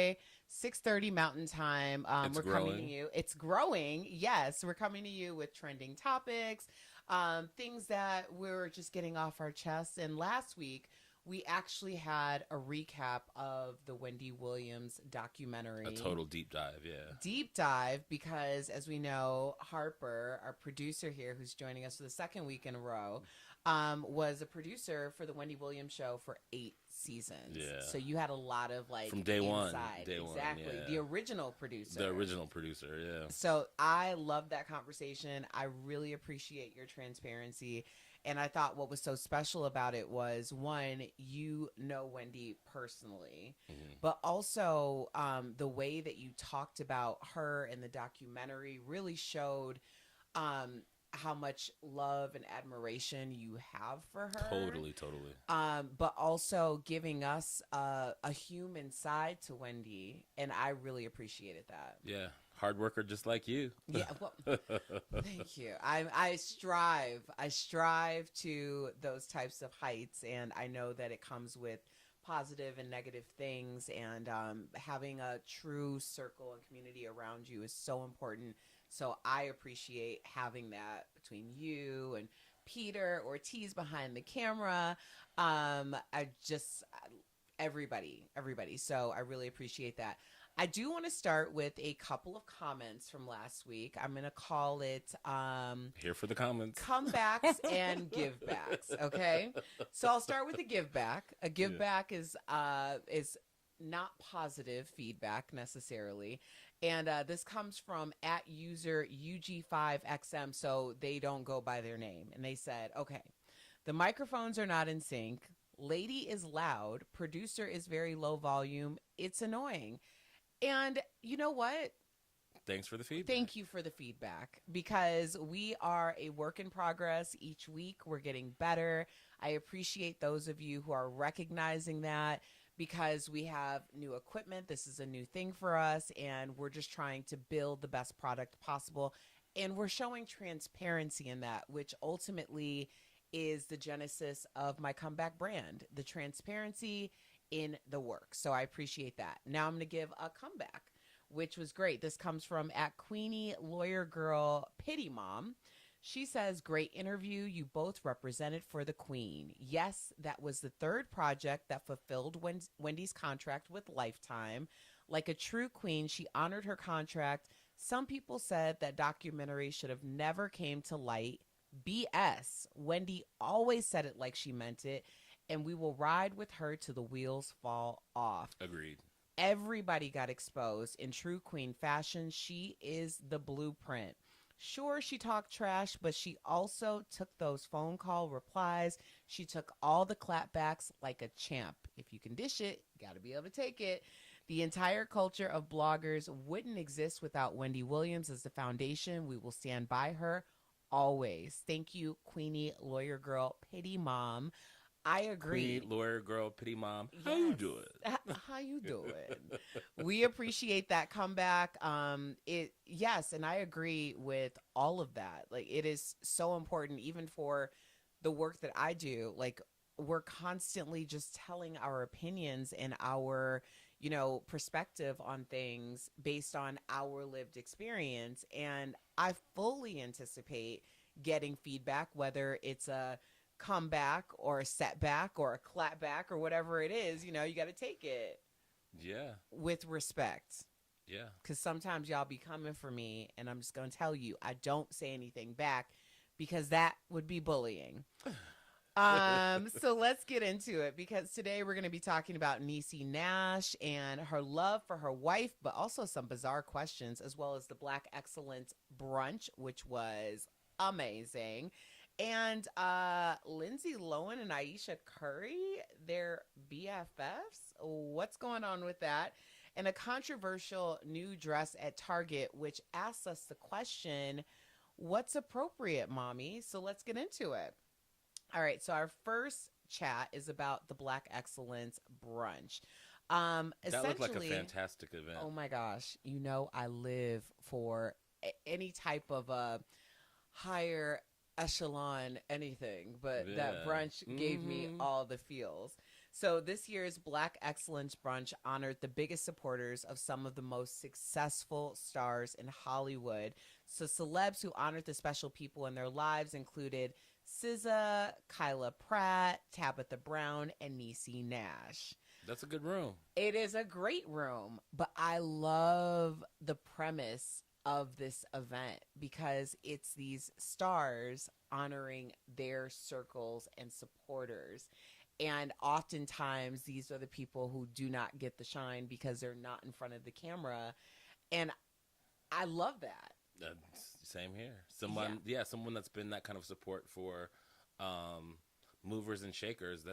6:30 Mountain Time. It's We're coming to growing. you. It's growing. Yes, we're coming to you with trending topics, things that we're just getting off our chests. And last week, we actually had a recap of the Wendy Williams A documentary. total deep dive, yeah. Deep dive because, as we know, Harper, our producer here, who's joining us for the second week in a row, was a producer for the Wendy Williams show for 8 seasons. Yeah. So you had a lot of like From day one. inside, Day one, exactly, yeah. the original producer. The original producer, yeah. So I love that conversation. I really appreciate your transparency. And I thought what was so special about it was one, you know Wendy personally, Hmm. but also the way that you talked about her in the documentary really showed um, how much love and admiration you have for her. Totally, totally. But also giving us a human side to Wendy. And I really appreciated that. Yeah. Hard worker just like you. Yeah, well, thank you. I strive to those types of heights, and I know that it comes with positive and negative things. And having a true circle and community around you is so important. So I appreciate having that between you and Peter Ortiz behind the camera. I just everybody. So I really appreciate that. I do want to start with a couple of comments from last week. I'm going to call it Here for the comments. comebacks and givebacks. Okay, so I'll start with a give back. A give Yeah. back is not positive feedback necessarily, and this comes from at user UG5XM, so they don't go by their name, and they said, okay, the microphones are not in sync. Lady is loud. Producer is very low volume. It's annoying. And you know what? Thanks for the feedback. Thank you for the feedback because we are a work in progress. Each week we're getting better. I appreciate those of you who are recognizing that because we have new equipment. This is a new thing for us, and we're just trying to build the best product possible. And we're showing transparency in that, which ultimately is the genesis of my comeback brand, the transparency in the work. So I appreciate that. Now I'm going to give a comeback, which was great. This comes from at Queenie Lawyer Girl Pity Mom. She says, great interview. You both represented for the queen. Yes, that was the third project that fulfilled Wendy's contract with Lifetime. Like a true queen, she honored her contract. Some people said that documentary should have never came to light. BS. Wendy always said it like she meant it, and we will ride with her till the wheels fall off. Agreed. Everybody got exposed in true queen fashion. She is the blueprint. Sure, she talked trash, but she also took those phone call replies. She took all the clapbacks like a champ. If you can dish it, got to be able to take it. The entire culture of bloggers wouldn't exist without Wendy Williams as the foundation. We will stand by her always. Thank you, Queenie Lawyer Girl Pity Mom. I agree. Queen, lawyer, girl, pity mom. Yes. How you doing? How you doing? We appreciate that comeback. It yes, and I agree with all of that. Like it is so important, even for the work that I do. Like we're constantly just telling our opinions and our, perspective on things based on our lived experience. And I fully anticipate getting feedback, whether it's a comeback or a setback or a clapback or whatever it is. You got to take it Yeah. with respect. Yeah. Because sometimes y'all be coming for me, and I'm just going to tell you, I don't say anything back because that would be bullying. So let's get into it because today we're going to be talking about Niecy Nash and her love for her wife, but also some bizarre questions, as well as the Black Excellence Brunch, which was amazing. And Lindsay Lohan and Ayesha Curry, they're BFFs. What's going on with that? And a controversial new dress at Target, which asks us the question, what's appropriate, mommy? So let's get into it. All right, so our first chat is about the Black Excellence Brunch. That looked like a Essentially, fantastic event. oh my gosh, I live for any type of a higher echelon anything, but that Yeah. brunch gave me all the feels. So this year's Black Excellence Brunch honored the biggest supporters of some of the most successful stars in Hollywood. So celebs who honored the special people in their lives included SZA, Kyla Pratt, Tabitha Brown, and Niecy Nash. That's a good room. It is a great room, but I love the premise of this event because it's these stars honoring their circles and supporters. And oftentimes, these are the people who do not get the shine because they're not in front of the camera. And I love that. Same here. Someone that's been that kind of support for movers and shakers.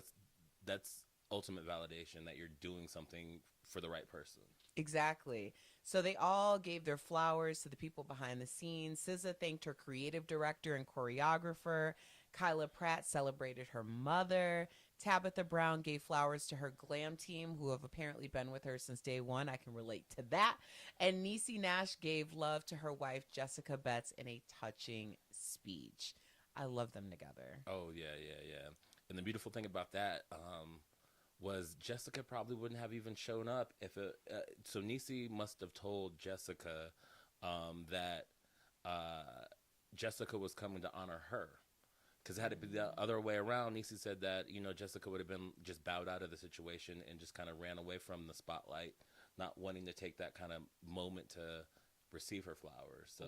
That's ultimate validation that you're doing something for the right person. Exactly. So they all gave their flowers to the people behind the scenes. SZA thanked her creative director and choreographer. Kyla Pratt celebrated her mother. Tabitha Brown gave flowers to her glam team, who have apparently been with her since day one. I can relate to that. And Niecy Nash gave love to her wife, Jessica Betts, in a touching speech. I love them together. Oh, yeah. And the beautiful thing about that was Jessica probably wouldn't have even shown up if it. So Niecy must have told Jessica that Jessica was coming to honor her. Because had it been the other way around, Niecy said that, Jessica would have been just bowed out of the situation and just kind of ran away from the spotlight, not wanting to take that kind of moment to receive her flowers.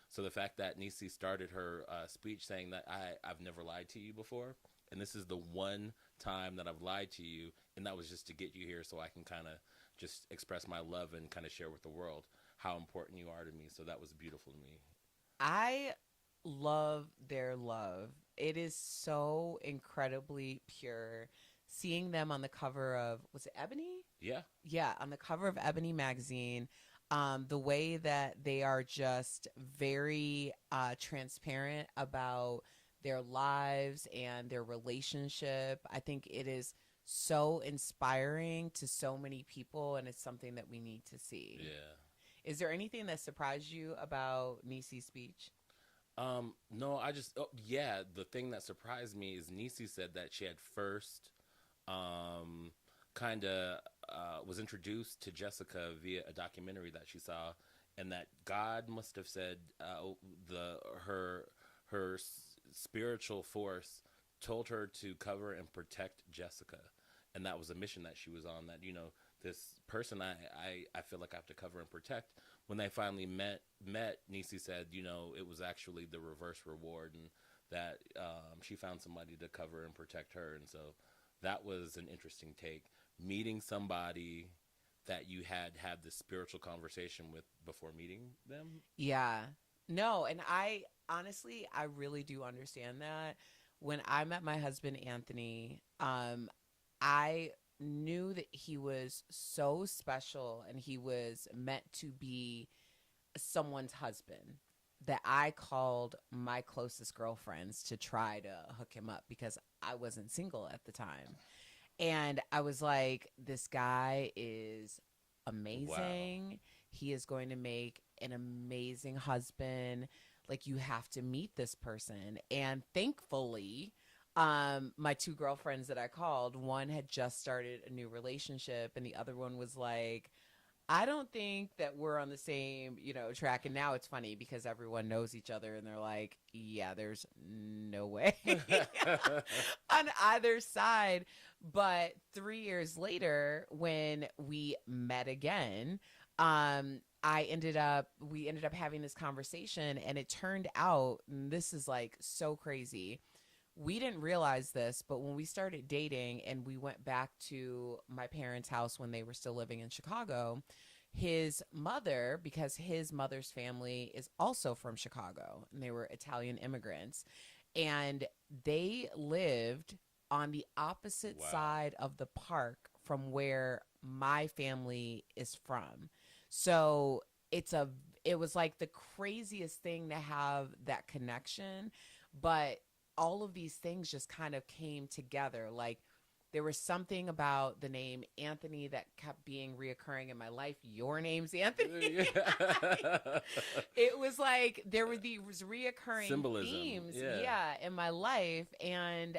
So the fact that Niecy started her speech saying that I've never lied to you before, and this is the one time that I've lied to you, and that was just to get you here so I can kind of just express my love and kind of share with the world how important you are to me. So that was beautiful to me. I love their love. It is so incredibly pure. Seeing them on the cover of, was it Ebony? Yeah. Yeah, on the cover of Ebony magazine, the way that they are just very transparent about their lives and their relationship. I think it is so inspiring to so many people, and it's something that we need to see. Yeah. Is there anything that surprised you about Niecy's speech? No, the thing that surprised me is Niecy said that she had first kind of was introduced to Jessica via a documentary that she saw, and that God must have said her spiritual force told her to cover and protect Jessica, and that was a mission that she was on, that this person I feel like I have to cover and protect. When they finally met, Niecy said, it was actually the reverse reward, and that she found somebody to cover and protect her. And so that was an interesting take. Meeting somebody that you had this spiritual conversation with before meeting them. Yeah. No, and I honestly, I really do understand that. When I met my husband, Anthony, I knew that he was so special and he was meant to be someone's husband, that I called my closest girlfriends to try to hook him up because I wasn't single at the time. And I was like, this guy is amazing. Wow. He is going to make an amazing husband. Like, you have to meet this person. And thankfully, my two girlfriends that I called, one had just started a new relationship, and the other one was like, I don't think that we're on the same, track. And now it's funny because everyone knows each other, and they're like, yeah, there's no way on either side. But 3 years later, when we met again, we ended up having this conversation, and it turned out, and this is like so crazy. We didn't realize this, but when we started dating and we went back to my parents' house when they were still living in Chicago, his mother, because his mother's family is also from Chicago, and they were Italian immigrants, and they lived on the opposite side of the park from where my family is from. So it was like the craziest thing to have that connection, but all of these things just kind of came together. Like, there was something about the name Anthony that kept being reoccurring in my life. Your name's Anthony. It was like there were these reoccurring symbolism themes, in my life. And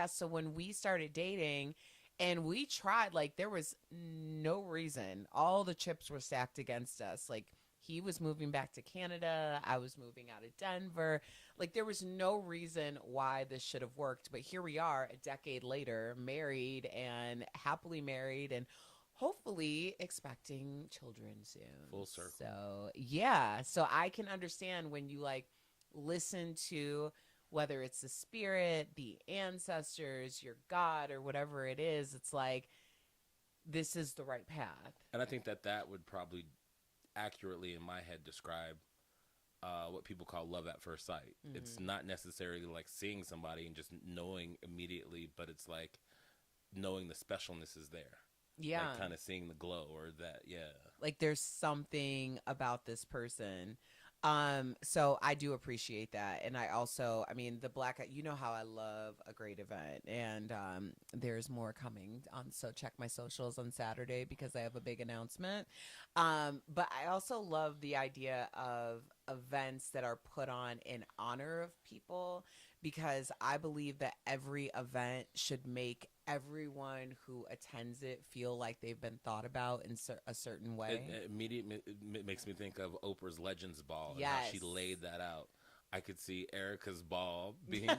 so when we started dating, And we tried, like, there was no reason. All the chips were stacked against us. Like, he was moving back to Canada. I was moving out of Denver. Like, there was no reason why this should have worked. But here we are, a decade later, married and happily married and hopefully expecting children soon. Full circle. So, yeah. So I can understand when you, like, listen to whether it's the spirit, the ancestors, your God, or whatever it is, it's like, this is the right path. And I think that would probably accurately, in my head, describe what people call love at first sight. Mm-hmm. It's not necessarily like seeing somebody and just knowing immediately, but it's like knowing the specialness is there. Yeah. Like kind of seeing the glow or that, yeah. Like there's something about this person. So I do appreciate that. And I also, I mean, the Black, you know how I love a great event, and there's more coming on. So check my socials on Saturday because I have a big announcement. But I also love the idea of events that are put on in honor of people, because I believe that every event should make everyone who attends it feel like they've been thought about in a certain way. It immediately makes me think of Oprah's Legends Ball. Yes. And how she laid that out. I could see Erica's ball being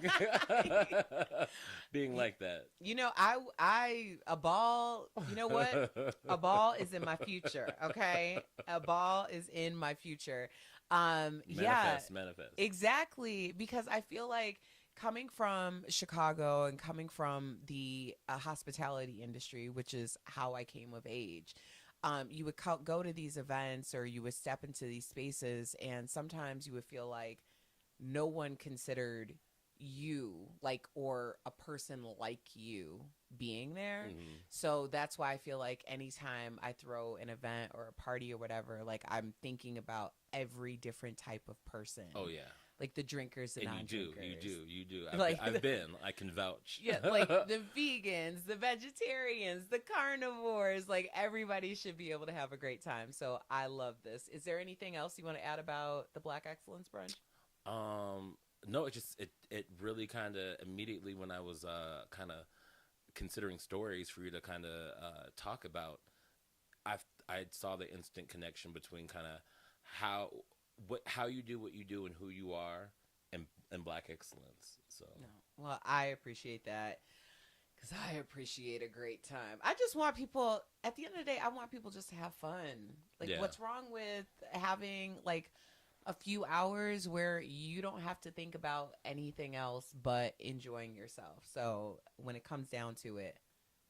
being like that. You know, a ball, you know what? A ball is in my future, okay? A ball is in my future. Manifest. Exactly, because I feel like coming from Chicago and coming from the hospitality industry, which is how I came of age, you would go to these events or you would step into these spaces, and sometimes you would feel like no one considered you, like, or a person like you being there. Mm-hmm. So that's why I feel like anytime I throw an event or a party or whatever, like, I'm thinking about every different type of person. Oh yeah. Like the drinkers and non-drinkers. You do. I've been. I can vouch. Yeah, like the vegans, the vegetarians, the carnivores. Like, everybody should be able to have a great time. So I love this. Is there anything else you want to add about the Black Excellence Brunch? No, it really kind of immediately, when I was kind of considering stories for you to kind of talk about, I saw the instant connection between kind of how you do what you do and who you are, and Black excellence. So no. Well, I appreciate that, because I appreciate a great time. I just want people, at the end of the day, I want people just to have fun. Like, yeah. What's wrong with having like a few hours where you don't have to think about anything else but enjoying yourself? So when it comes down to it,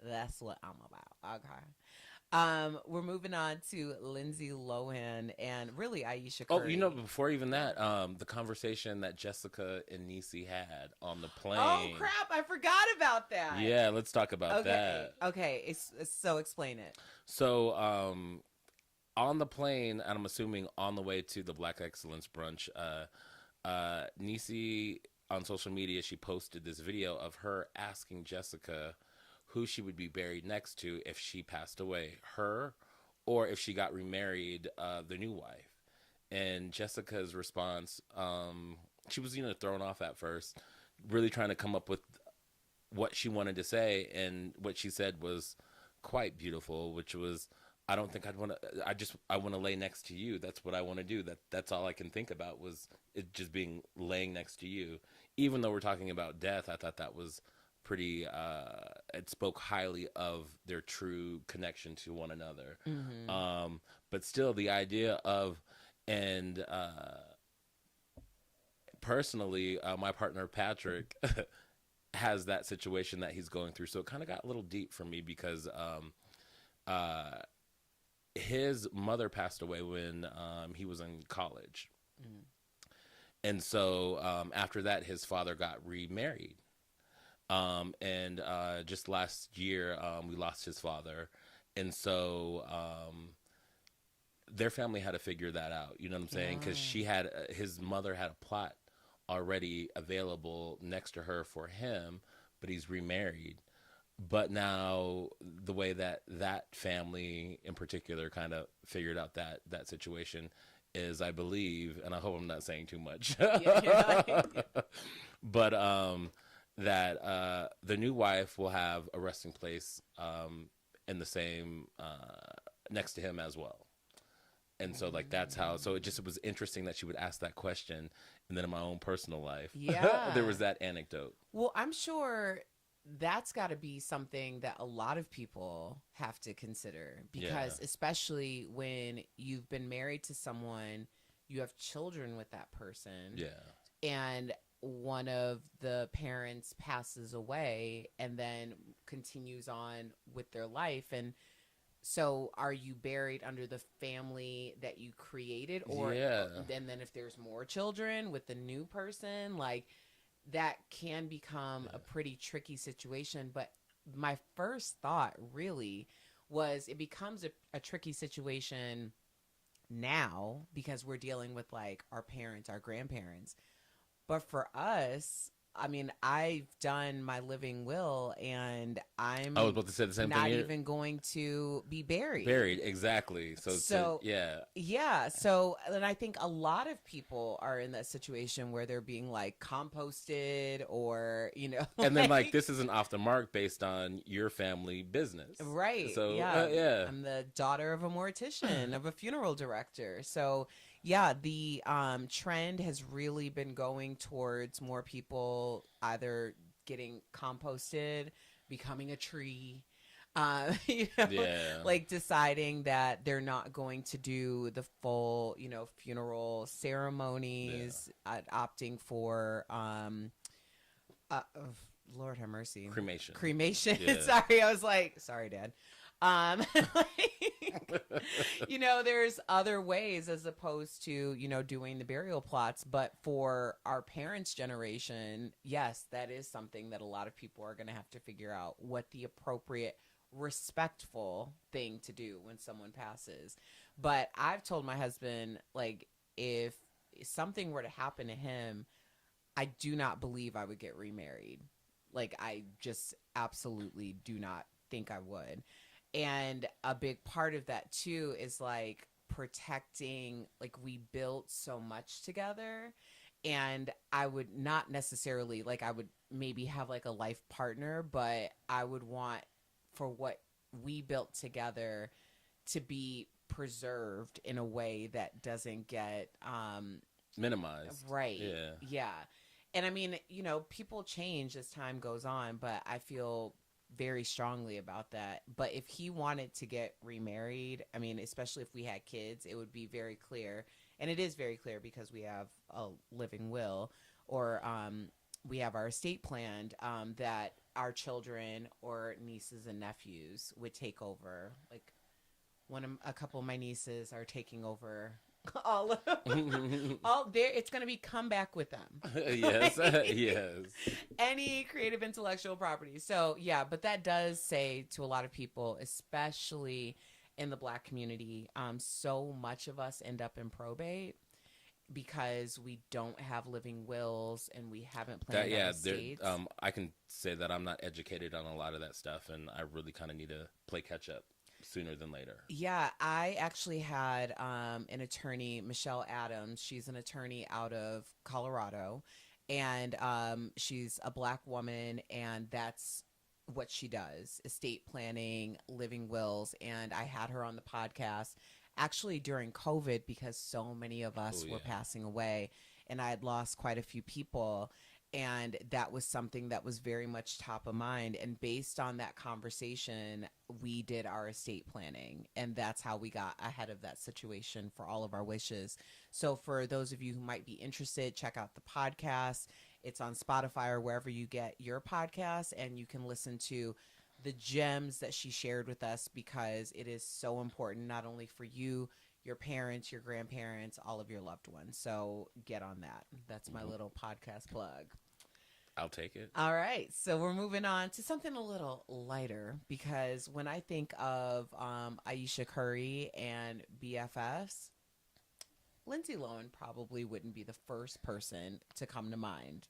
that's what I'm about. Okay. We're moving on to Lindsay Lohan and really Ayesha Curry. Oh, you know, before even that, the conversation that Jessica and Niecy had on the plane. Oh crap! I forgot about that. Yeah, let's talk about that. Okay, so explain it. So, on the plane, and I'm assuming on the way to the Black Excellence Brunch, Niecy on social media, she posted this video of her asking Jessica who she would be buried next to if she passed away, her, or if she got remarried, the new wife. And Jessica's response, she was, thrown off at first, really trying to come up with what she wanted to say, and what she said was quite beautiful, which was, I don't think I'd want to, I want to lay next to you. That's what I want to do. That's all I can think about, was it just being laying next to you. Even though we're talking about death, I thought that was pretty, it spoke highly of their true connection to one another. Mm-hmm. But still, the idea of, and personally, my partner Patrick has that situation that he's going through, so it kind of got a little deep for me, because his mother passed away when he was in college. Mm. And so after that, his father got remarried. And just last year, we lost his father. And so their family had to figure that out. You know what I'm saying? Because his mother had a plot already available next to her for him, but he's remarried. But now the way that family in particular kind of figured out that situation is, I believe, and I hope I'm not saying too much, but that the new wife will have a resting place in the same next to him as well. And so like that's how, so it was interesting that she would ask that question. And then in my own personal life, Yeah. there was that anecdote. Well, I'm sure that's got to be something that a lot of people have to consider, because especially when you've been married to someone, you have children with that person. Yeah. And one of the parents passes away and then continues on with their life. And so are you buried under the family that you created, or and then if there's more children with the new person, like that can become a pretty tricky situation. But my first thought really was it becomes a tricky situation now because we're dealing with like our parents, our grandparents. But for us, I mean, I've done my living will, and I'm I was about to say the same not thing. even going to be buried. Buried, exactly. So yeah. So, and I think a lot of people are in that situation where they're being like composted, or and then like this isn't off the mark based on your family business, right? So yeah, I'm the daughter of a mortician, of a funeral director, so. Yeah, the trend has really been going towards more people either getting composted, becoming a tree, like deciding that they're not going to do the full, funeral ceremonies, opting for, Lord have mercy. Cremation. Yeah. Sorry, I was like, sorry, Dad. There's other ways as opposed to, doing the burial plots. But for our parents' generation, yes, that is something that a lot of people are going to have to figure out what the appropriate, respectful thing to do when someone passes. But I've told my husband, like, if something were to happen to him, I do not believe I would get remarried. Like, I just absolutely do not think I would. And a big part of that too is like protecting, like we built so much together, and I would not necessarily, like I would maybe have like a life partner, but I would want for what we built together to be preserved in a way that doesn't get minimized. Right. Yeah. And I mean, people change as time goes on, but I feel very strongly about that. But if he wanted to get remarried, I mean, especially if we had kids, it would be very clear. And it is very clear because we have a living will, or we have our estate planned, that our children or nieces and nephews would take over. Like a couple of my nieces are taking over all there. It's going to be come back with them. Yes. Yes. Any creative intellectual property. So yeah, but that does say to a lot of people, especially in the Black community, so much of us end up in probate because we don't have living wills and we haven't planned our estates. I can say that I'm not educated on a lot of that stuff, and I really kind of need to play catch up sooner than later. Yeah, I actually had an attorney, Michelle Adams. She's an attorney out of Colorado, and she's a Black woman, and that's what she does: estate planning, living wills. And I had her on the podcast actually during COVID because so many of us were passing away, and I had lost quite a few people. And that was something that was very much top of mind. And based on that conversation, we did our estate planning. And that's how we got ahead of that situation for all of our wishes. So for those of you who might be interested, check out the podcast. It's on Spotify or wherever you get your podcasts. And you can listen to the gems that she shared with us, because it is so important, not only for you, your parents, your grandparents, all of your loved ones. So get on that. That's my little podcast plug. I'll take it. All right. So we're moving on to something a little lighter, because when I think of Ayesha Curry and BFFs, Lindsay Lohan probably wouldn't be the first person to come to mind.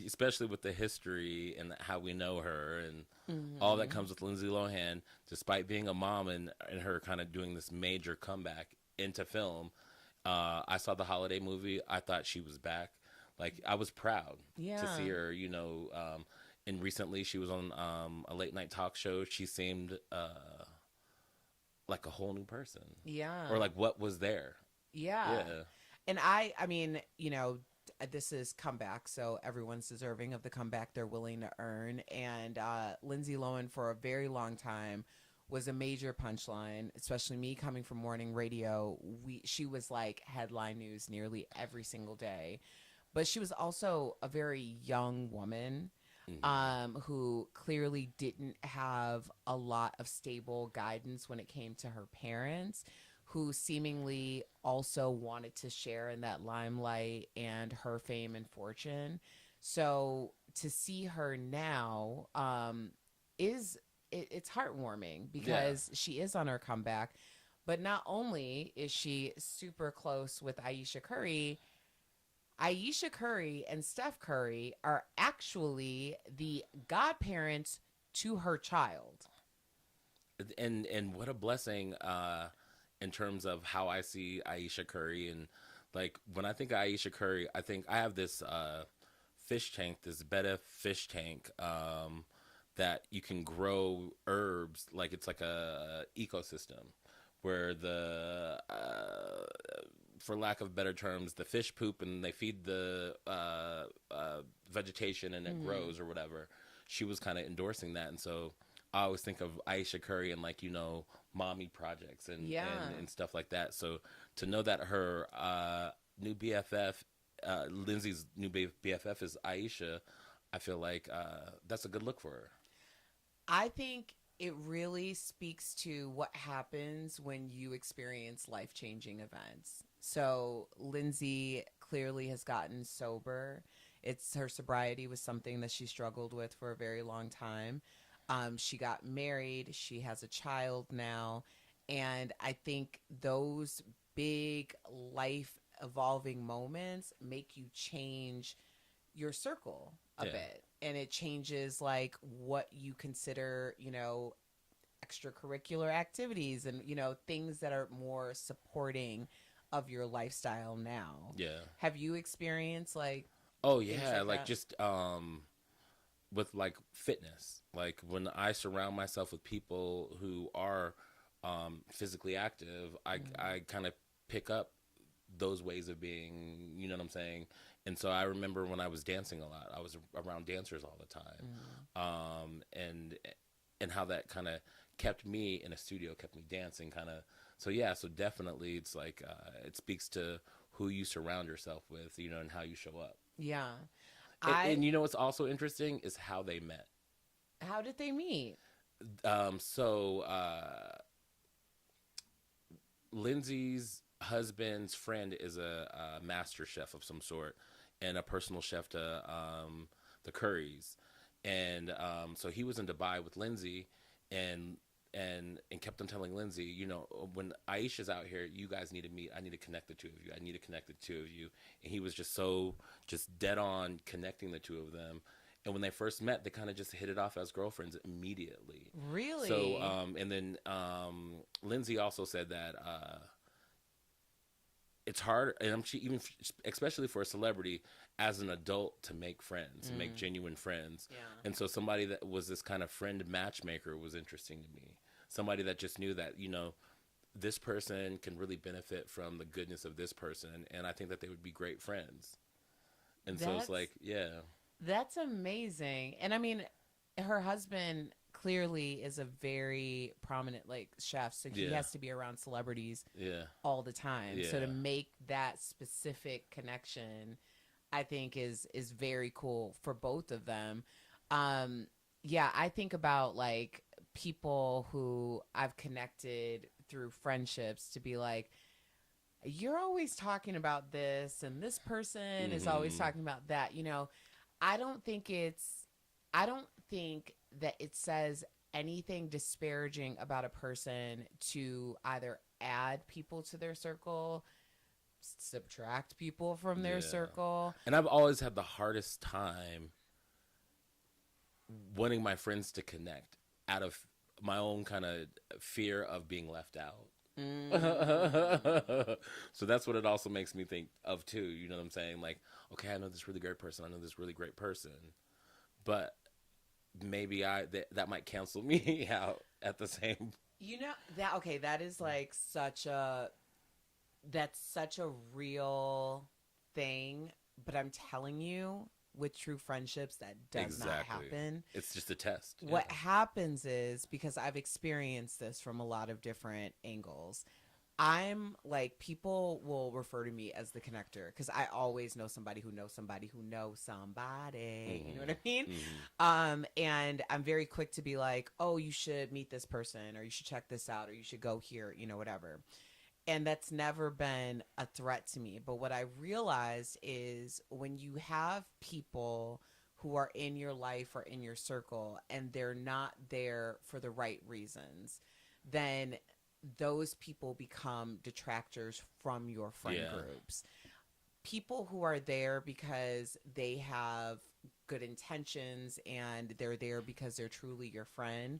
Especially with the history and how we know her and all that comes with Lindsay Lohan, despite being a mom and her kind of doing this major comeback into film. I saw the holiday movie. I thought she was back. Like I was proud to Yeah. see her, and recently she was on a late night talk show. She seemed like a whole new person, Yeah. or like what was there. Yeah. Yeah, And I mean, this is comeback, so everyone's deserving of the comeback they're willing to earn. And Lindsay Lohan, for a very long time, was a major punchline, especially me coming from morning radio. She was like headline news nearly every single day. But she was also a very young woman, who clearly didn't have a lot of stable guidance when it came to her parents, who seemingly also wanted to share in that limelight and her fame and fortune. So to see her now, it's heartwarming yeah, because she is on her comeback. But not only is she super close with Ayesha Curry and Steph Curry are actually the godparents to her child. and what a blessing in terms of how I see Ayesha Curry. And like when I think of Ayesha Curry, I think I have this fish tank, this BFF fish tank, that you can grow herbs, like it's like a ecosystem where the for lack of better terms, the fish poop and they feed the vegetation and it grows or whatever. She was kind of endorsing that, and so I always think of Ayesha Curry and like mommy projects Yeah. and stuff like that. So to know that her new BFF, Lindsay's new BFF is Ayesha, I feel like that's a good look for her. I think it really speaks to what happens when you experience life changing events. So, Lindsay clearly has gotten sober. It's her sobriety was something that she struggled with for a very long time. She got married, she has a child now. And I think those big life evolving moments make you change your circle a Yeah. bit, and it changes like what you consider, extracurricular activities and things that are more supporting of your lifestyle now. Yeah. Have you experienced like Oh things yeah, like like that? just with like fitness. Like when I surround myself with people who are physically active, I kind of pick up those ways of being, you know what I'm saying? And so I remember when I was dancing a lot, I was around dancers all the time. And how that kind of kept me in a studio, kept me dancing kind of. So yeah, so definitely it's like it speaks to who you surround yourself with, and how you show up. Yeah. And I what's also interesting is how they met. How did they meet? So Lindsay's husband's friend is a master chef of some sort and a personal chef to the Currys, and so he was in Dubai with Lindsay, and and kept on telling Lindsay, when Ayesha's out here, you guys need to meet. I need to connect the two of you. I need to connect the two of you. And he was just dead on connecting the two of them. And when they first met, they kind of just hit it off as girlfriends immediately. So, Really? and then Lindsay also said that it's hard, and even especially for a celebrity as an adult to make friends, to make genuine friends. Yeah. And so somebody that was this kind of friend matchmaker was interesting to me. Somebody that just knew that this person can really benefit from the goodness of this person, and I think that they would be great friends. And so it's That's like, yeah, that's amazing. And I mean, her husband clearly is a very prominent like chef, so he yeah, has to be around celebrities yeah, all the time. So yeah, to make that specific connection, I think is very cool for both of them. Um yeah, I think about like people who I've connected through friendships to be like, you're always talking about this and this person is always mm-hmm, talking about that. I don't think I don't think that it says anything disparaging about a person to either add people to their circle, subtract people from their yeah. circle. And I've always had the hardest time wanting my friends to connect out of my own kind of fear of being left out. Mm. So that's what it also makes me think of too. You know what I'm saying? Like, okay, I know this really great person. I know this really great person, but maybe that might cancel me out at the same. You know that okay, that is like that's such a real thing, but I'm telling you, with true friendships, that does not Exactly. happen. It's just a test. What Yeah. happens is, because I've experienced this from a lot of different angles, I'm like, people will refer to me as the connector because I always know somebody who knows somebody who knows somebody. You know what I mean? And I'm very quick to be like, oh, you should meet this person, or you should check this out, or you should go here, whatever. And that's never been a threat to me. But what I realized is, when you have people who are in your life or in your circle and they're not there for the right reasons, then those people become detractors from your friend groups. People who are there because they have good intentions and they're there because they're truly your friend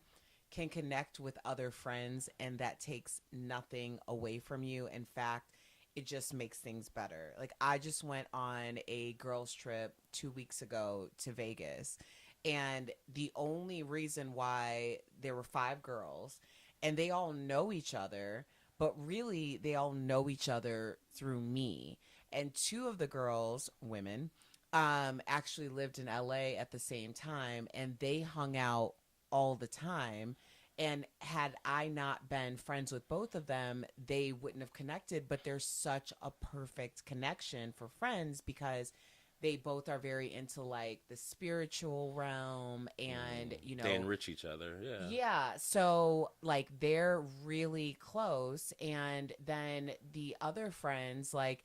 can connect with other friends, and that takes nothing away from you. In fact, it just makes things better. Like, I just went on a girls trip 2 weeks ago to Vegas, and the only reason why there were 5 girls, and they all know each other, but really they all know each other through me. And 2 of the girls, women, actually lived in LA at the same time, and they hung out all the time. And had I not been friends with both of them, they wouldn't have connected. But there's such a perfect connection for friends because they both are very into like the spiritual realm, and They enrich each other. Yeah. yeah, so like they're really close. And then the other friends, like,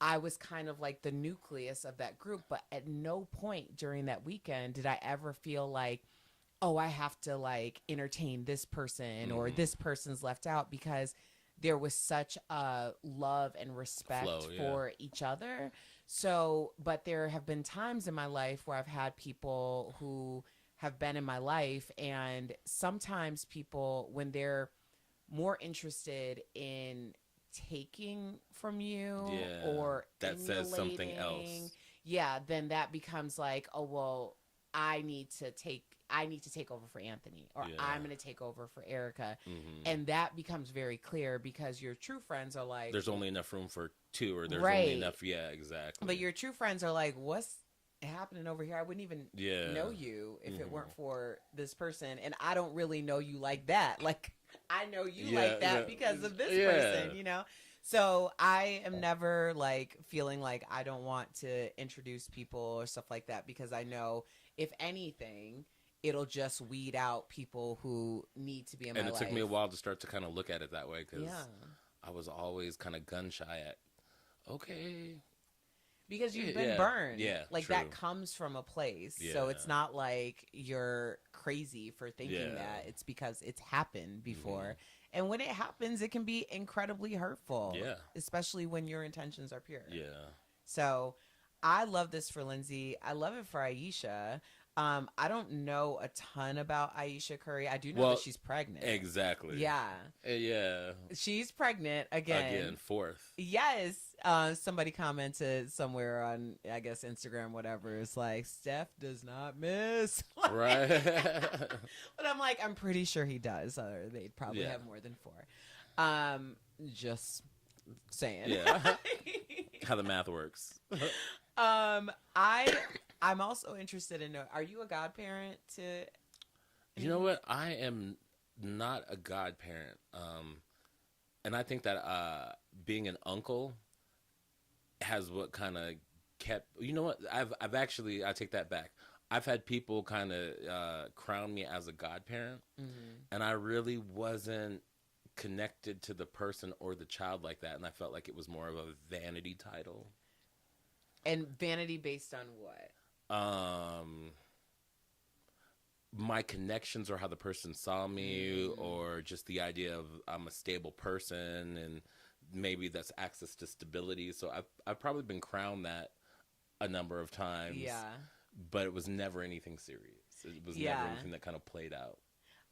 I was kind of like the nucleus of that group, but at no point during that weekend did I ever feel like, oh, I have to like entertain this person or this person's left out, because there was such a love and respect Flow, for each other. So, but there have been times in my life where I've had people who have been in my life, and sometimes people, when they're more interested in taking from you or that says something else. yeah, then that becomes like, oh well, I need to take over for Anthony, or I'm going to take over for Erica. And that becomes very clear because your true friends are like, there's only enough room for 2, or there's only enough. Yeah, exactly. But your true friends are like, what's happening over here? I wouldn't even know you if it weren't for this person. And I don't really know you like that. Like, I know you like that because of this person, So I am never like feeling like I don't want to introduce people or stuff like that, because I know, if anything, it'll just weed out people who need to be in my life. And it took me a while to start to kind of look at it that way, because I was always kind of gun shy at, okay. Because you've been burned. Yeah, like true. That comes from a place. Yeah. So it's not like you're crazy for thinking that. It's because it's happened before. And when it happens, it can be incredibly hurtful. Yeah. Especially when your intentions are pure. Yeah. So I love this for Lindsay. I love it for Ayesha. I don't know a ton about Ayesha Curry. I do know that she's pregnant. Exactly. Yeah. Yeah. She's pregnant again. Again, 4th. Yes. Somebody commented somewhere on, I guess, Instagram, whatever. It's like, Steph does not miss. Right. But I'm like, I'm pretty sure he does. Or they'd probably have more than 4. Just saying. Yeah. How the math works. I'm also interested in are you a godparent to? You know what? I am not a godparent. And I think that being an uncle has what kind of kept. You know what? I've actually, I take that back. I've had people kind of crown me as a godparent, and I really wasn't connected to the person or the child like that, and I felt like it was more of a vanity title. And vanity based on what? My connections, or how the person saw me, or just the idea of I'm a stable person, and maybe that's access to stability. So I've probably been crowned that a number of times. Yeah. But it was never anything serious. It was never anything that kind of played out.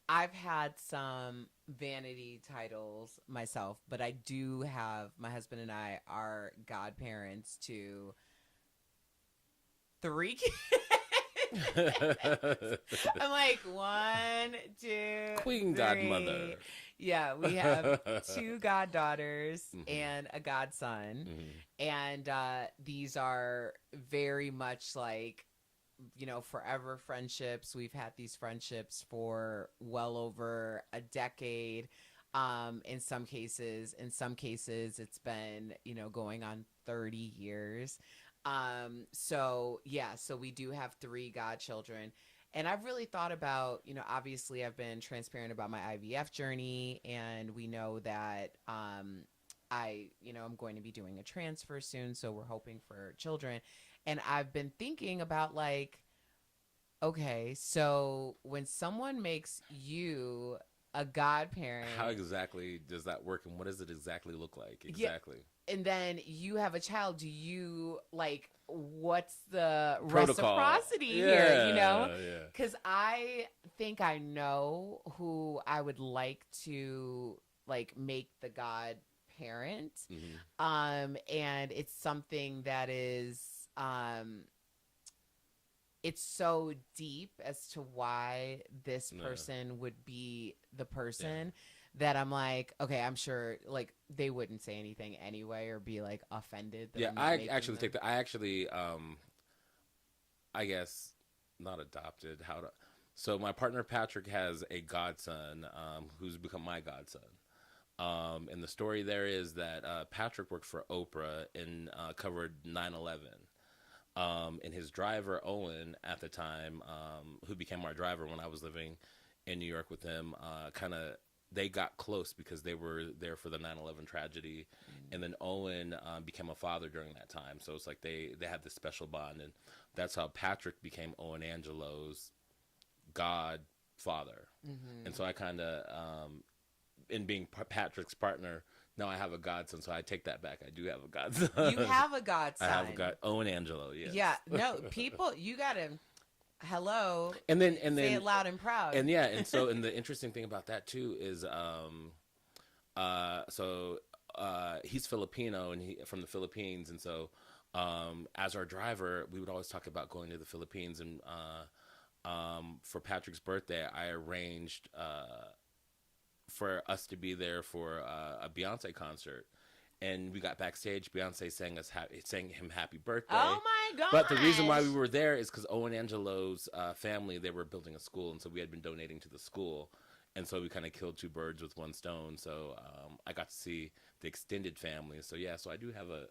I've had some vanity titles myself, but I do have, my husband and I are godparents to three kids. I'm like, one, two, Queen godmother. three. Yeah, we have two goddaughters Mhm. and a godson. Mhm. And these are very much like, forever friendships. We've had these friendships for well over a decade. In some cases, it's been, going on 30 years. So we do have three godchildren. And I've really thought about, obviously I've been transparent about my IVF journey, and we know that I'm going to be doing a transfer soon, so we're hoping for children. And I've been thinking about, like, okay, so when someone makes you a godparent, How exactly does that work, and what does it exactly look like? yeah, Exactly. and then you have a child, do you, like, what's the Protocol. reciprocity Yeah, here? yeah. Because I think I know who I would like to, like, make the godparent. Hmm. And it's something that is, it's so deep as to why this Yeah. person would be the Yeah. person that I'm like, okay, I'm sure, like, they wouldn't say anything anyway or be, like, offended that Yeah, I'm I making actually them. take that. I actually, I guess, not adopted. How to? So my partner Patrick has a godson, who's become my godson. And the story there is that Patrick worked for Oprah and covered 9/11. And his driver Owen at the time, who became our driver when I was living in New York with him, kind of they got close because they were there for the 9/11 tragedy, and then Owen became a father during that time. So it's like they had this special bond, and that's how Patrick became Owen Angelo's godfather. And Mm-hmm. so I kind of, in being Patrick's partner, now I have a godson, so I take that back. I do have a godson. You have a I have a godson. god, Owen Angelo, yes. Yeah, no, people, you gotta, hello, And say then it loud and proud. and yeah, and so and the interesting thing about that too is so he's Filipino and he from the Philippines, and so as our driver, we would always talk about going to the Philippines, and for Patrick's birthday, I arranged for us to be there for a Beyonce concert. And we got backstage. Beyonce sang him happy birthday. Oh my gosh. But the reason why we were there is because Owen Angelo's family, they were building a school, and so we had been donating to the school, and so we kind of killed two birds with one stone. So I got to see the extended family. So yeah, so I do have a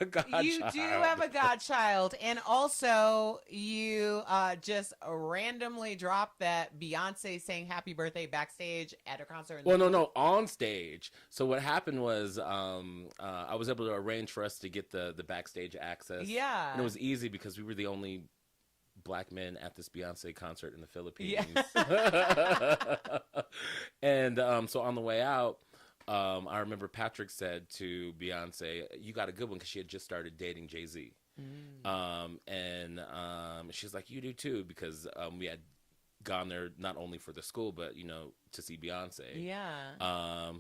godchild. You do have a godchild, and also you just randomly dropped that Beyonce saying "Happy Birthday" backstage at a concert. Well, no, on stage. So what happened was I was able to arrange for us to get the backstage access. Yeah, and it was easy because we were the only Black men at this Beyonce concert in the Philippines. Yeah. And so on the way out, I remember Patrick said to Beyonce, "You got a good one," because she had just started dating Jay-Z. And she's like, "You do too," because we had gone there not only for the school, but to see Beyonce. Yeah.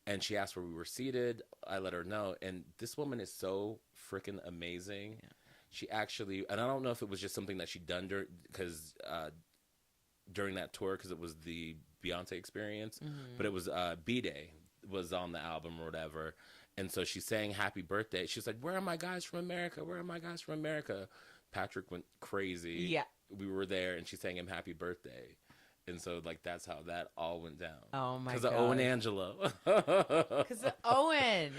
And she asked where we were seated. I let her know, and this woman is so freaking amazing. Yeah. She actually, and I don't know if it was just something that she'd done during that tour, because it was the Beyonce experience, but it was B-Day was on the album or whatever. And so she sang "Happy Birthday." She's like, "Where are my guys from America? Where are my guys from America?" Patrick went crazy. Yeah. We were there, and she sang him "Happy Birthday." And so, like, that's how that all went down. Oh my god. Because of Owen Angelo. Because of Owen.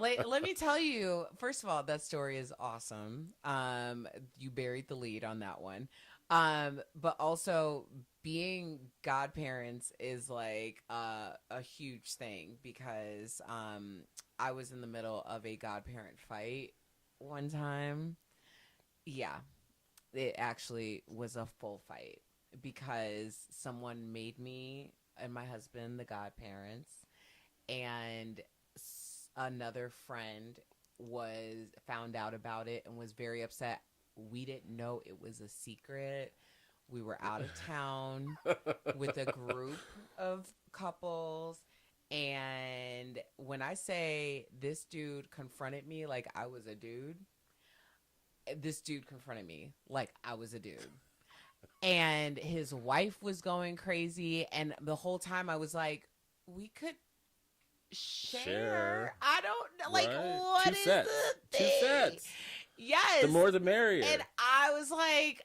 Let me tell you, first of all, that story is awesome. You buried the lead on that one. But also being godparents is like a huge thing, because I was in the middle of a godparent fight one time. Yeah, it actually was a full fight because someone made me and my husband the godparents, and another friend found out about it and was very upset. We didn't know it was a secret. We were out of town with a group of couples. And when I say this dude confronted me like I was a dude, this dude confronted me like I was a dude. And his wife was going crazy. And the whole time I was like, we could Share. share. I don't know. Like, Right. what Two is sets. the Two thing? sets. Yes. The more the merrier. And I was like,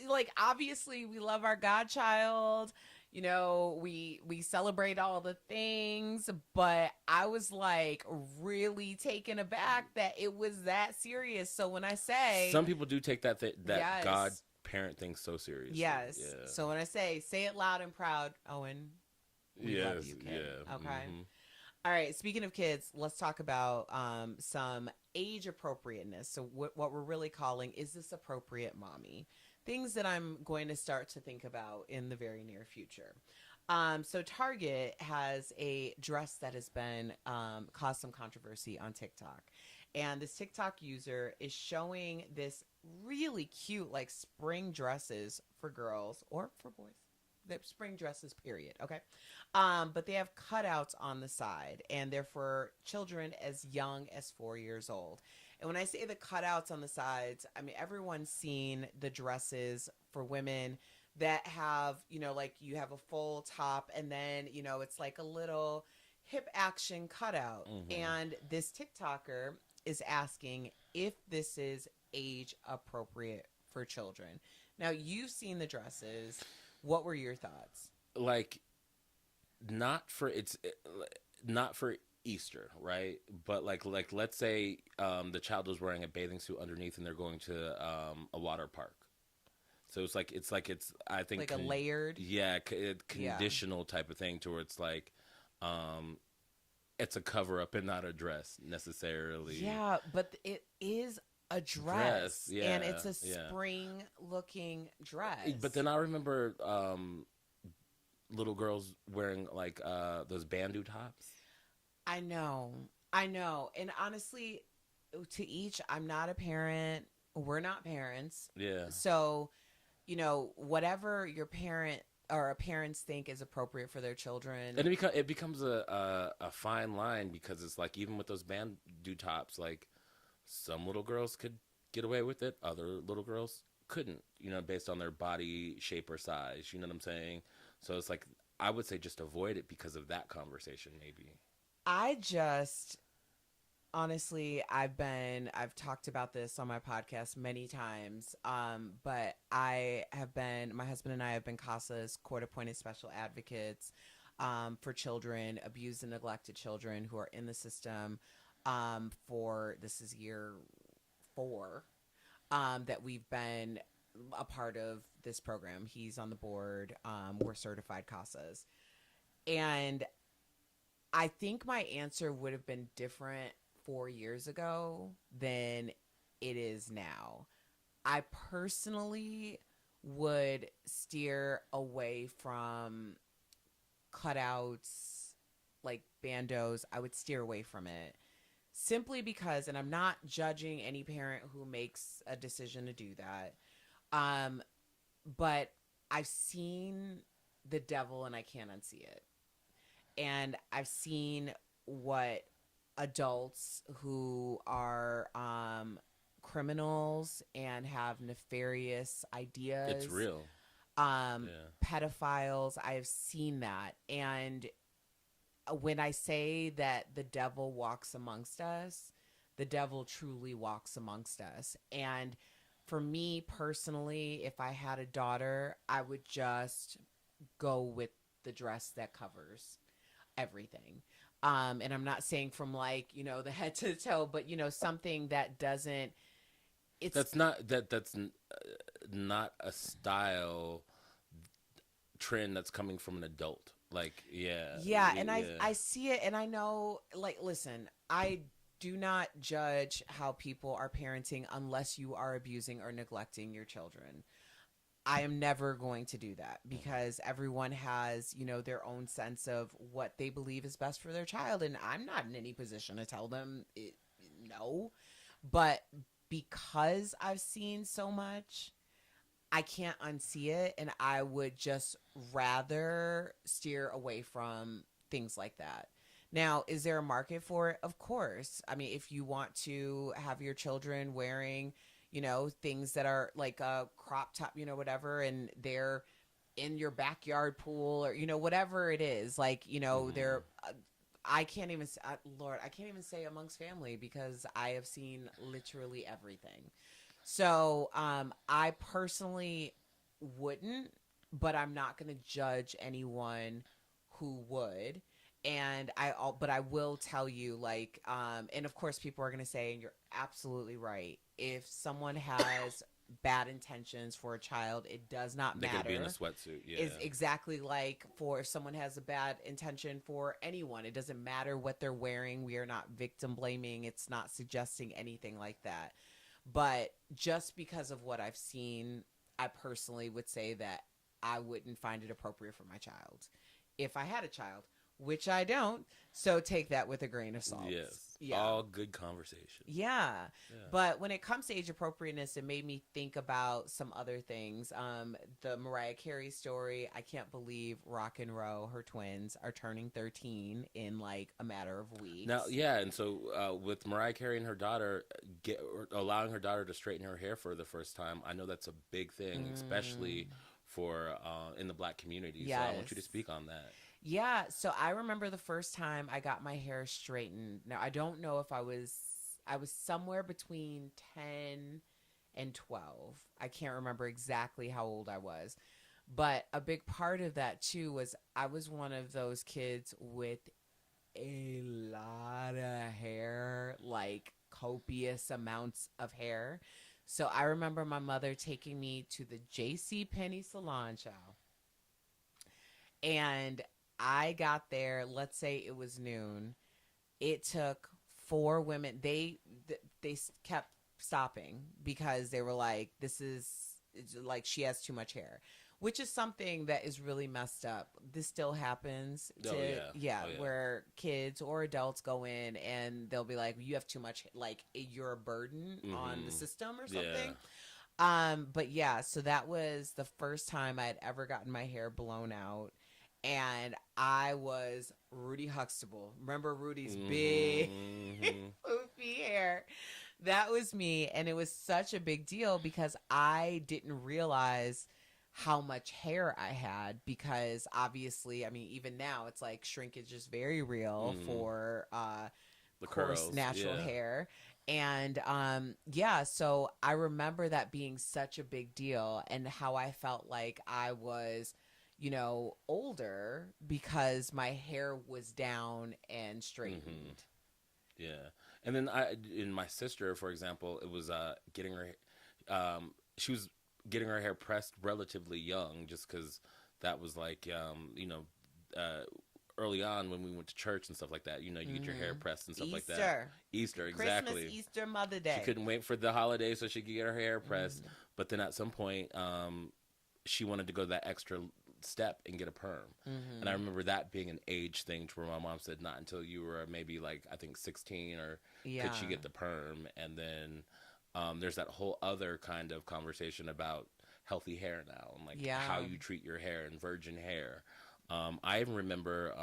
like, obviously we love our godchild. You know, we celebrate all the things, but I was like really taken aback that it was that serious. So when I say some people do take that yes, God parent thing so seriously. yes. Yeah. So when I say it loud and proud, Owen, we love you, kid. Yeah. Okay. Mm-hmm. All right. Speaking of kids, let's talk about some age appropriateness. So what we're really calling, is this appropriate, mommy? Things that I'm going to start to think about in the very near future. So Target has a dress that has been caused some controversy on TikTok. And this TikTok user is showing this really cute, like, spring dresses for girls or for boys. They're spring dresses, period. Okay. But they have cutouts on the side, and they're for children as young as 4 years old. And when I say the cutouts on the sides, I mean, everyone's seen the dresses for women that have, you know, like you have a full top and then, you know, it's like a little hip action cutout. Mm-hmm. And this TikToker is asking if this is age appropriate for children. Now, you've seen the dresses. What were your thoughts? Like, not for Easter, right? But like let's say the child was wearing a bathing suit underneath and they're going to a water park. So it's I think like a layered, conditional type of thing to where it's like it's a cover up and not a dress necessarily. Yeah, but it is a dress, yeah, and it's a spring looking dress. But then I remember little girls wearing like those bandeau tops. I know. And honestly, to each, I'm not a parent. We're not parents. Yeah. So, you know, whatever your parent or parents think is appropriate for their children. And it becomes a fine line, because it's like, even with those bandeau tops, like, some little girls could get away with it, other little girls couldn't, you know, based on their body shape or size. You know what I'm saying? So it's like, I would say just avoid it because of that conversation, maybe. Honestly, I've talked about this on my podcast many times, but my husband and I have been CASA's court-appointed special advocates for children, abused and neglected children who are in the system this is year 4 that we've been a part of this program. He's on the board. We're certified CASAs. And I think my answer would have been different 4 years ago than it is now. I personally would steer away from cutouts, like bandeaus. I would steer away from it simply because, and I'm not judging any parent who makes a decision to do that, but I've seen the devil and I can't unsee it. And I've seen what adults who are criminals and have nefarious ideas. It's real. Pedophiles. I have seen that. And when I say that the devil walks amongst us, the devil truly walks amongst us. And for me personally, if I had a daughter, I would just go with the dress that covers everything. And I'm not saying from, like, you know, the head to the toe, but, you know, something that doesn't, that's not a style trend that's coming from an adult. Like, I see it, and I know, like, listen, I do not judge how people are parenting unless you are abusing or neglecting your children. I am never going to do that because everyone has, you know, their own sense of what they believe is best for their child. And I'm not in any position to tell them no. But because I've seen so much, I can't unsee it, and I would just rather steer away from things like that. Now, is there a market for it? Of course. I mean, if you want to have your children wearing, things that are like a crop top, whatever, and they're in your backyard pool or, whatever it is, like, Mm-hmm. they're, I can't even, Lord, I can't even say amongst family because I have seen literally everything. So I personally wouldn't, but I'm not going to judge anyone who would. But I will tell you, like, and of course, people are going to say, and you're absolutely right. If someone has bad intentions for a child, it does not They could be in a matter. sweatsuit. Is Yeah. exactly like for if someone has a bad intention for anyone. It doesn't matter what they're wearing. We are not victim blaming. It's not suggesting anything like that. But just because of what I've seen, I personally would say that I wouldn't find it appropriate for my child if I had a child, which I don't. So take that with a grain of salt. Yes. Yeah. All good conversation. Yeah. Yeah. But when it comes to age appropriateness, it made me think about some other things. The Mariah Carey story. I can't believe Rock and Row, her twins, are turning 13 in like a matter of Now, weeks. yeah, and so with Mariah Carey and her daughter, or allowing her daughter to straighten her hair for the first time, I know that's a big thing, especially Mm, for in the black community. So I want you to yes. speak on that. Yeah, so I remember the first time I got my hair straightened. Now, I don't know if I was somewhere between 10 and 12. I can't remember exactly how old I was. But a big part of that too was I was one of those kids with a lot of hair, like copious amounts of hair. So I remember my mother taking me to the J.C. Penney salon, child, and I got there, let's say it was noon. It took four women. They kept stopping because they were like, this is it's like she has too much hair, which is something that is really messed up. This still happens to, Oh yeah, yeah, oh yeah. where kids or adults go in and they'll be like, you have too much, like you're a burden on the Mm-hmm. system or Yeah. something. But yeah, so that was the first time I had ever gotten my hair blown out. And I was Rudy Huxtable. Remember Rudy's big Mm-hmm. poofy hair? That was me. And it was such a big deal because I didn't realize how much hair I had because obviously, I mean, even now it's like shrinkage is very real Mm-hmm. for The coarse curls. natural Yeah. hair. And yeah, so I remember that being such a big deal and how I felt like I was, older because my hair was down and Mm-hmm. straightened. Yeah. And then in my sister, for example, it was getting her, she was getting her hair pressed relatively young, just because that was like, uh, early on when we went to church and stuff like that. You get your hair Hmm. pressed and stuff like that. Easter, Easter, Christmas, exactly. Easter, Mother She Day. couldn't wait for the holiday so she could get her hair pressed. Hmm. But then at some point, she wanted to go that extra step and get a perm. And I Hmm. remember that being an age thing to where my mom said not until you were maybe like I think 16 or could she Yeah, get the perm. And then there's that whole other kind of conversation about healthy hair now and like how yeah, you treat your hair and virgin hair. I even remember,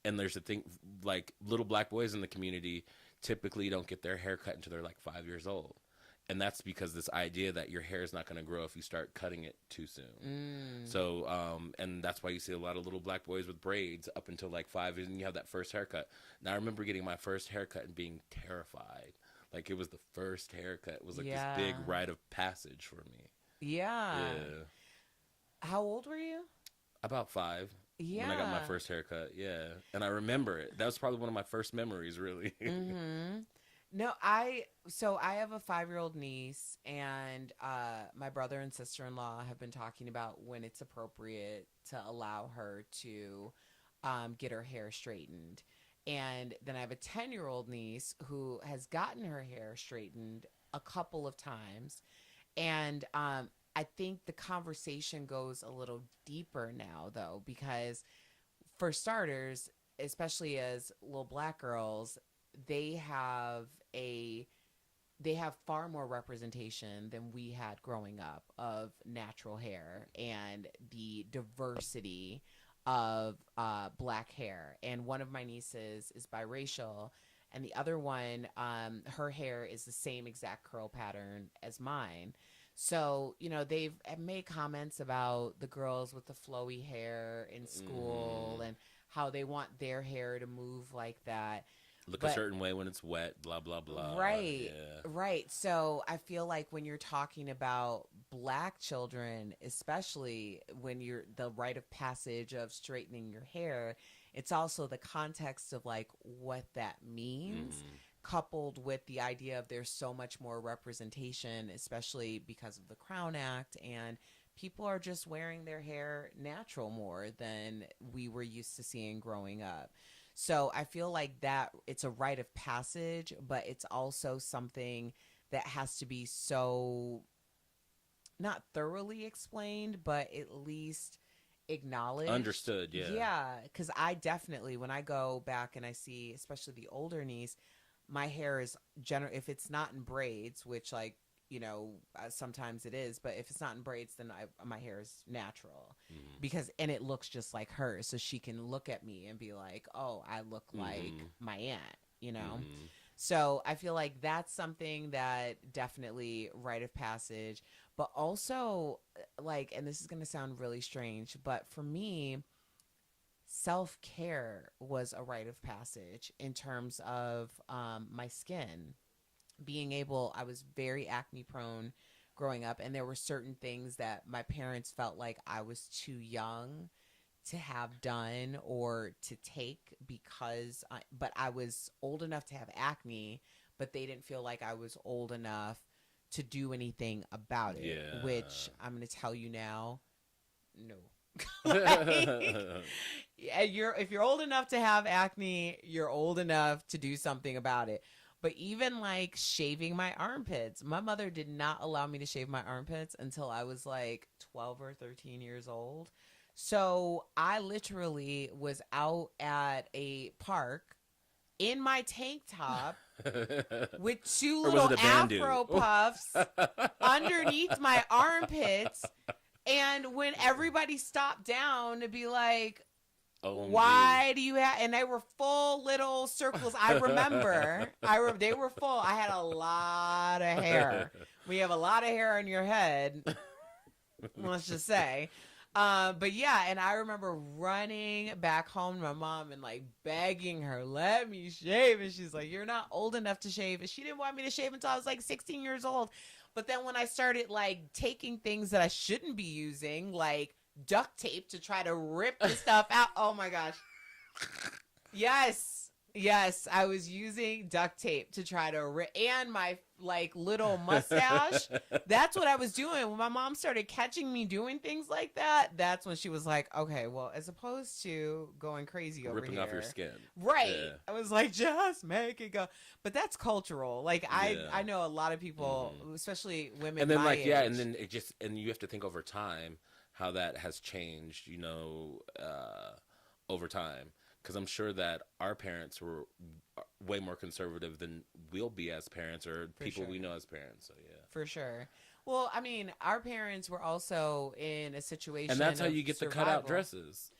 and there's a thing like little black boys in the community typically don't get their hair cut until they're like 5 years old. And that's because this idea that your hair is not going to grow if you start cutting it too soon. mm, So, and that's why you see a lot of little black boys with braids up until like 5 years, and you have that first haircut. Now, I remember getting my first haircut and being terrified. Like it was the first haircut. It was like this big yeah, rite of passage for me. yeah. Yeah, How old were you? about 5 when I got my Yeah. first haircut. Yeah, and I remember it. That was probably one of my first memories, really. Mm-hmm. No, I have a 5-year-old niece, and my brother and sister-in-law have been talking about when it's appropriate to allow her to get her hair straightened. And then I have a 10-year-old niece who has gotten her hair straightened a couple of times. And I think the conversation goes a little deeper now, though, because for starters, especially as little black girls, they have a they have far more representation than we had growing up of natural hair and the diversity of black hair. And one of my nieces is biracial, and the other one, her hair is the same exact curl pattern as mine. So, they've made comments about the girls with the flowy hair in school and how they want their hair to move like that. Look a certain way when it's wet, blah, blah, blah. Right, Yeah. right. So I feel like when you're talking about black children, especially when you're the rite of passage of straightening your hair, it's also the context of like what that means, coupled with the idea of there's so much more representation, especially because of the Crown Act, and people are just wearing their hair natural more than we were used to seeing growing up. So I feel like that it's a rite of passage, but it's also something that has to be so not thoroughly explained, but at least acknowledged. Understood, yeah. Yeah, because I definitely, when I go back and I see, especially the older niece, my hair is if it's not in braids, which sometimes it is, but if it's not in braids, then my hair is natural and it looks just like hers. So she can look at me and be like, oh, I look like my aunt. So I feel like that's something that definitely rite of passage, but also like, and this is going to sound really strange, but for me, self-care was a rite of passage in terms of my skin. I was very acne prone growing up, and there were certain things that my parents felt like I was too young to have done or to take but I was old enough to have acne, but they didn't feel like I was old enough to do anything about it, which I'm going to tell you now, no. If you're old enough to have acne, you're old enough to do something about it. But even like shaving my armpits, my mother did not allow me to shave my armpits until I was like 12 or 13 years old. So I literally was out at a park in my tank top with two little afro puffs underneath my armpits. And when everybody stopped down to be like, why do you have, and they were full little circles. I remember, they were full. I had a lot of hair. We have a lot of hair on your head, let's just say. But yeah, and I remember running back home to my mom and like begging her, let me shave. And she's like, you're not old enough to shave. And she didn't want me to shave until I was like 16 years old. But then when I started like taking things that I shouldn't be using, like duct tape to try to rip the stuff out. Oh my gosh. Yes, I was using duct tape to try to rip, and my like little mustache. That's what I was doing. When my mom started catching me doing things like that, that's when she was like, okay, well, as opposed to going crazy over ripping here, off your skin. Right. Yeah. I was like, just make it go. But that's cultural. Like I know a lot of people, especially women. And then my age, and then and you have to think over time how that has changed, over time. Because I'm sure that our parents were way more conservative than we'll be as parents or people we know as parents. So, yeah. For sure. Well, I mean, our parents were also in a situation. And that's how you get survival. the cutout dresses.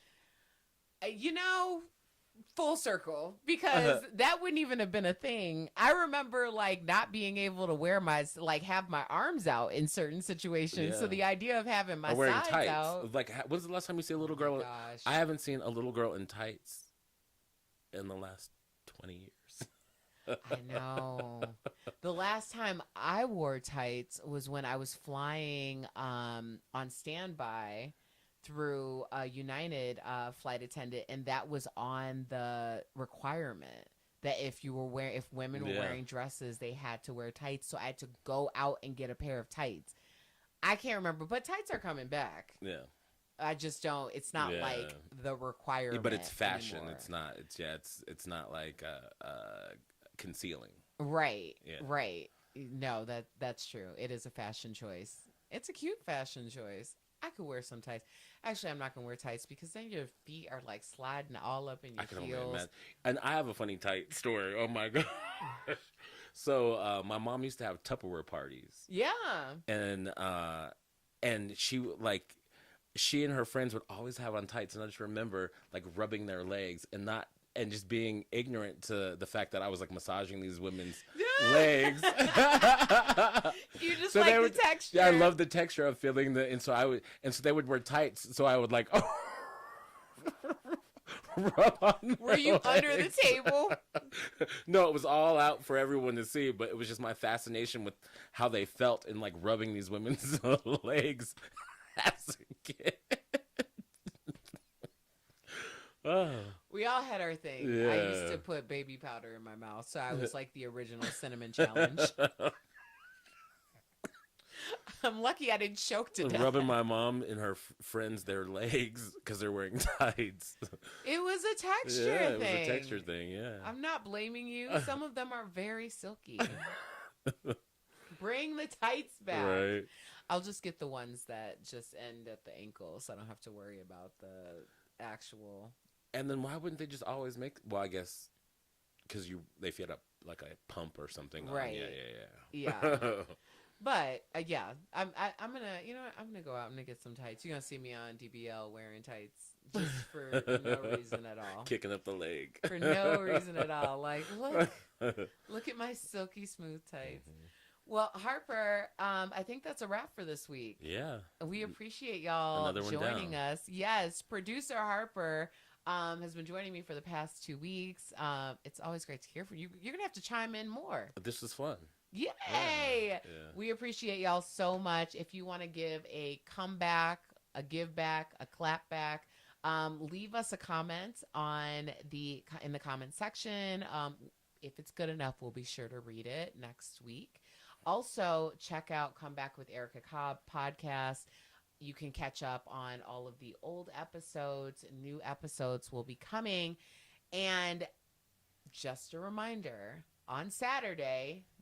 Full circle, because that wouldn't even have been a thing. I remember like not being able to wear have my arms out in certain situations. Yeah. So the idea of having my sides tights out. Like, when's the last time you see a little girl? Gosh. I haven't seen a little girl in tights in the last 20 years. I know. The last time I wore tights was when I was flying on standby through a United flight attendant, and that was on the requirement that if women were wearing dresses, they had to wear tights. So I had to go out and get a pair of tights. I can't remember, but tights are coming back. Yeah. I just don't. It's not like the requirement. Yeah, but it's fashion. Anymore. It's not. It's not like concealing. Right. Yeah. Right. No, that's true. It is a fashion choice. It's a cute fashion choice. I could wear some tights. Actually, I'm not gonna wear tights because then your feet are like sliding all up in your heels. And I have a funny tight story. Oh my god. So my mom used to have Tupperware parties, Yeah. and she and her friends would always have on tights, and I just remember like rubbing their legs and just being ignorant to the fact that I was like massaging these women's legs. You just So like they the would, texture. yeah, I love the texture of feeling and so they would wear tights, so I would like, rub on Were you their under the legs. table? No, it was all out for everyone to see, but it was just my fascination with how they felt in like rubbing these women's legs as a kid. Oh. We all had our thing. Yeah. I used to put baby powder in my mouth, so I was like the original cinnamon challenge. I'm lucky I didn't choke to death. Rubbing my mom and her friends their legs because they're wearing tights. It was a texture Yeah, it thing. was a texture thing. Yeah. I'm not blaming you. Some of them are very silky. Bring the tights back. Right. I'll just get the ones that just end at the ankle, so I don't have to worry about the actual. And then why wouldn't they just always make? Well, I guess because they fit up like a pump or something. Right. Yeah. Yeah. But yeah, I'm gonna, you know what, I'm gonna go out and get some tights. You're gonna see me on DBL wearing tights just for no reason at all. Kicking up the leg. For no reason at all. Like, look at my silky smooth tights. Mm-hmm. Well, Harper, I think that's a wrap for this week. Yeah. We appreciate y'all Another one joining down. us. Yes, producer Harper has been joining me for the past 2 weeks. It's always great to hear from you. You're gonna have to chime in more. This was fun. Yay! Yeah. We appreciate y'all so much. If you want to give a comeback, a give back, a clap back, leave us a comment in the comment section. If it's good enough, we'll be sure to read it next week. Also, check out Come Back with Erica Cobb podcast. You can catch up on all of the old episodes. New episodes will be coming. And just a reminder, on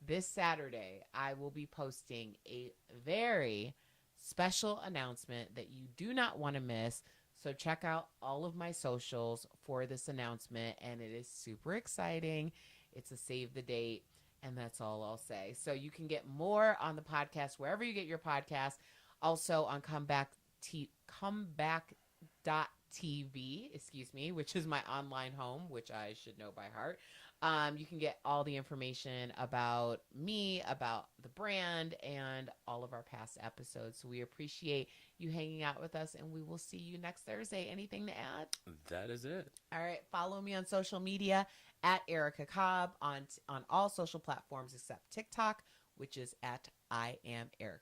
this Saturday, I will be posting a very special announcement that you do not want to miss. So check out all of my socials for this announcement, and it is super exciting. It's a save the date, and that's all I'll say. So you can get more on the podcast wherever you get your podcast. Also on comeback.tv, which is my online home, which I should know by heart. You can get all the information about me, about the brand, and all of our past episodes. So we appreciate you hanging out with us, and we will see you next Thursday. Anything to add? That is it. All right. Follow me on social media at Erica Cobb on all social platforms except TikTok, which is at I am Erica